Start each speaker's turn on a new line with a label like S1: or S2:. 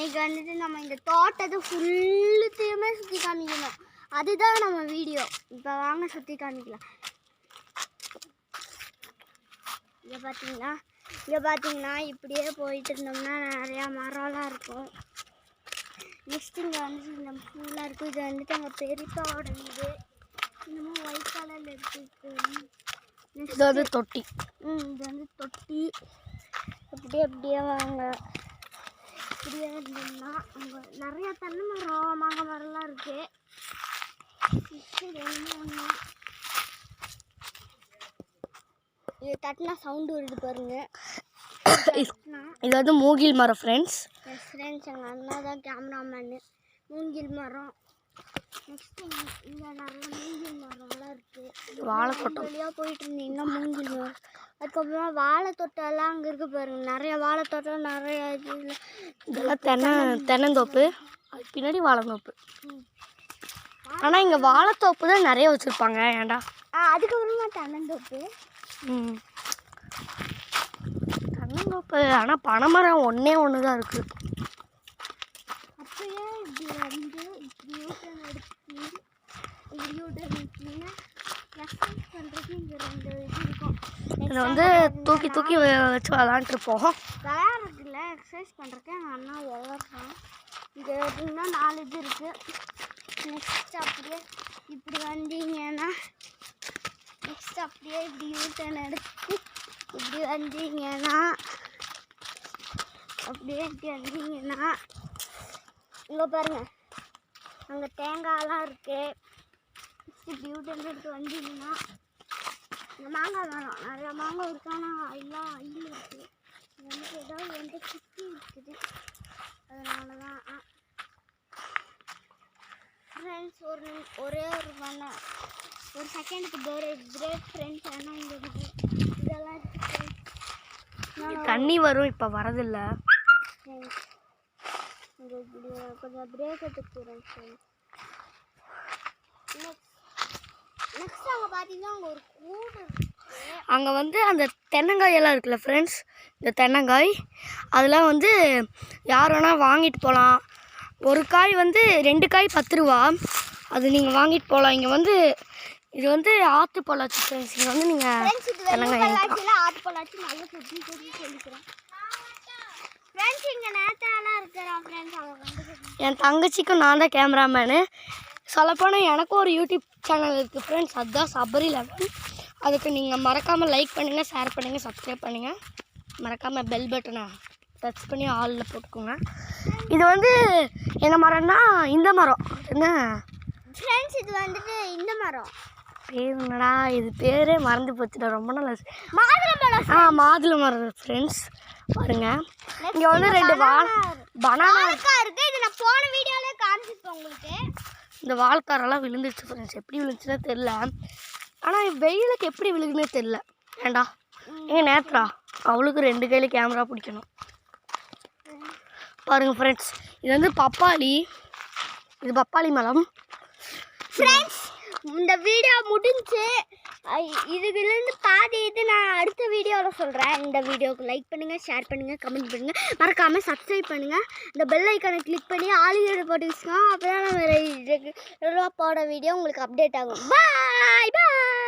S1: இன்னைக்கு வந்துட்டு நம்ம இந்த தோட்டத்தை ஃபுல்லுத்தையுமே சுற்றி காமிக்கணும். அதுதான் நம்ம வீடியோ. இப்போ வாங்க சுற்றி காமிக்கலாம். இங்கே பார்த்தீங்கன்னா இப்படியே போயிட்டு இருந்தோம்னா நிறையா மரம்லாம் இருக்கும். நெக்ஸ்ட் இங்கே வந்துட்டு இந்த ஃபுல்லாக இருக்கும். இது வந்துட்டு அங்கே பெருசாவோட வீடு. இன்னமும் ஒயிட் கலரில் இருக்குது.
S2: இது வந்து தொட்டி.
S1: இது வந்து தொட்டி. அப்படியே வாங்க. இப்படியே இருந்தோம்னா அங்கே நிறையா தென்னை மரம் மாங்காய் மரம்லாம் இருக்குது. இது தட்டினா சவுண்டு வருது பாருங்க.
S2: இது வந்து மூங்கில் மரம் ஃப்ரெண்ட்ஸ்.
S1: எஸ் ஃப்ரெண்ட்ஸ், எங்கள் அண்ணா தான் கேமராமேனு. மூங்கில் மரம். நெக்ஸ்ட் இங்கே நிறைய மூங்கில் மரம்லாம் இருக்குது.
S2: வாழைத்தோட்டம்
S1: வழியாக போயிட்டு இருந்தீங்கன்னா மூங்கில் மரம். அதுக்கப்புறமா வாழைத்தோட்டம்லாம் அங்கே இருக்குது பாருங்க. நிறைய வாழைத்தோட்டம், நிறைய
S2: இதெல்லாம் தென்னந்தோப்பு. அது பின்னாடி வாழைத்தோப்பு. ஆனால் இங்கே வாழைத்தோப்பு தான் நிறைய வச்சுருப்பாங்க. ஏன்டா
S1: அதுக்கப்புறமா தென்னந்தோப்பு.
S2: தென்னந்தோப்பு. ஆனால் பனைமரம் ஒன்று தான் இருக்குது.
S1: அப்பயே இப்படி வந்து
S2: இதில் வந்து தூக்கி வச்சு விளாண்டுருப்போம்.
S1: விளையாடுறதுல எக்ஸசைஸ் பண்ணுறதுக்கு எங்கள் அண்ணா விளையாடுறோம். இங்கே பார்த்தீங்கன்னா 4 இது இருக்குது. நெக்ஸ்ட் அப்படியே இப்படி வந்தீங்கன்னா இப்படி யூட்டன் எடுத்து இப்படி வந்தீங்கன்னா இங்கே பாருங்கள், அங்கே தேங்காயெல்லாம் இருக்குது. இப்படி யூட்டன் எடுத்து வந்தீங்கன்னா இந்த மாங்காய் மரம் நிறையா மாங்காய் இருக்கு. ஆனால் எல்லாம் அயில் இருக்குது. எனக்கு ஏதாவது எந்த சுற்றி இருக்குது. அதனால தான் ஃப்ரெண்ட்ஸ் ஒரே ஒரு செகண்டுக்கு பிரேக் ஃப்ரெண்ட்ஸ். ஆனால் இங்கே இதெல்லாம்
S2: தண்ணி வரும், இப்போ வரதில்லை.
S1: இங்கே இப்படி கொஞ்சம் பிரேக் எடுத்துக்கிறேன் ஃப்ரெண்ட்ஸ். நெக்ஸ்ட் அங்கே பார்த்தீங்கன்னா அங்கே ஒரு கூடு இருக்குது.
S2: அங்கே வந்து அந்த தென்னங்காயெல்லாம் இருக்குல்ல ஃப்ரெண்ட்ஸ், இந்த தென்னங்காய் அதெல்லாம் வந்து யார் வேணால் வாங்கிட்டு போகலாம். ஒரு காய் வந்து 2 காய் 10 ரூபா. அது நீங்கள் வாங்கிட்டு போகலாம். இங்கே வந்து இது வந்து ஆற்று பொள்ளாச்சி ஃப்ரெண்ட்ஸ். இங்கே வந்து நீங்கள் தென்னங்காய்
S1: ஆற்று பொள்ளாச்சி நல்லா சொல்லிக்கிறேன் ஃப்ரெண்ட்ஸ். இங்கே நேத்தாலாம் இருக்கிறான் ஃப்ரெண்ட்ஸ். அவங்க
S2: என் தங்கச்சிக்கும் நான் தான் கேமராமேனு. சொல்லப்போனால் எனக்கும் ஒரு யூடியூப் சேனல் இருக்குது ஃப்ரெண்ட்ஸ். அதுதான் சபரி 11. அதுக்கு நீங்கள் மறக்காமல் லைக் பண்ணுங்கள், ஷேர் பண்ணுங்கள், சப்ஸ்கிரைப் பண்ணுங்கள். மறக்காமல் பெல் பட்டனை டச் பண்ணி ஆலில் போட்டுக்கோங்க. இது வந்து என்ன மரம்னா இந்த மரம் என்ன
S1: ஃப்ரெண்ட்ஸ், இது வந்துட்டு இந்த மரம்
S2: பேர் என்னடா, இது பேரே மறந்து போச்சுடா. ரொம்ப நாள்
S1: மாதுளம்பழம்.
S2: மாதுளை மரம் ஃப்ரெண்ட்ஸ். பாருங்க, இங்கே வந்து 2 பனானா
S1: இருக்குது. இது நான் போன வீடியோவிலே காமிச்சிருப்பேன் உங்களுக்கு.
S2: இந்த வாழைத்தாரெல்லாம் விழுந்துருச்சு ஃப்ரெண்ட்ஸ். எப்படி விழுந்துச்சுன்னா தெரில. ஆனால் வெயிலுக்கு எப்படி விழுகுன்னே தெரில. ஏண்டா நேத்ரா அவளுக்கு 2 கையில் கேமரா பிடிக்கணும். பாருங்கள் ஃப்ரெண்ட்ஸ், இது வந்து பப்பாளி. இது பப்பாளி மரம்
S1: ஃப்ரெண்ட்ஸ். இந்த வீடியோ முடிஞ்சு. இதுலேருந்து பாதி இது நான் அடுத்த வீடியோவில் சொல்கிறேன். இந்த வீடியோவுக்கு லைக் பண்ணுங்கள், ஷேர் பண்ணுங்கள், கமெண்ட் பண்ணுங்கள், மறக்காமல் சப்ஸ்கிரைப் பண்ணுங்கள். இந்த பெல் ஐக்கானை கிளிக் பண்ணி ஆலியோட போட்டு வச்சுக்கோங்க. அப்போ தான் நம்ம போட வீடியோ உங்களுக்கு அப்டேட் ஆகும். பாய் பாய்.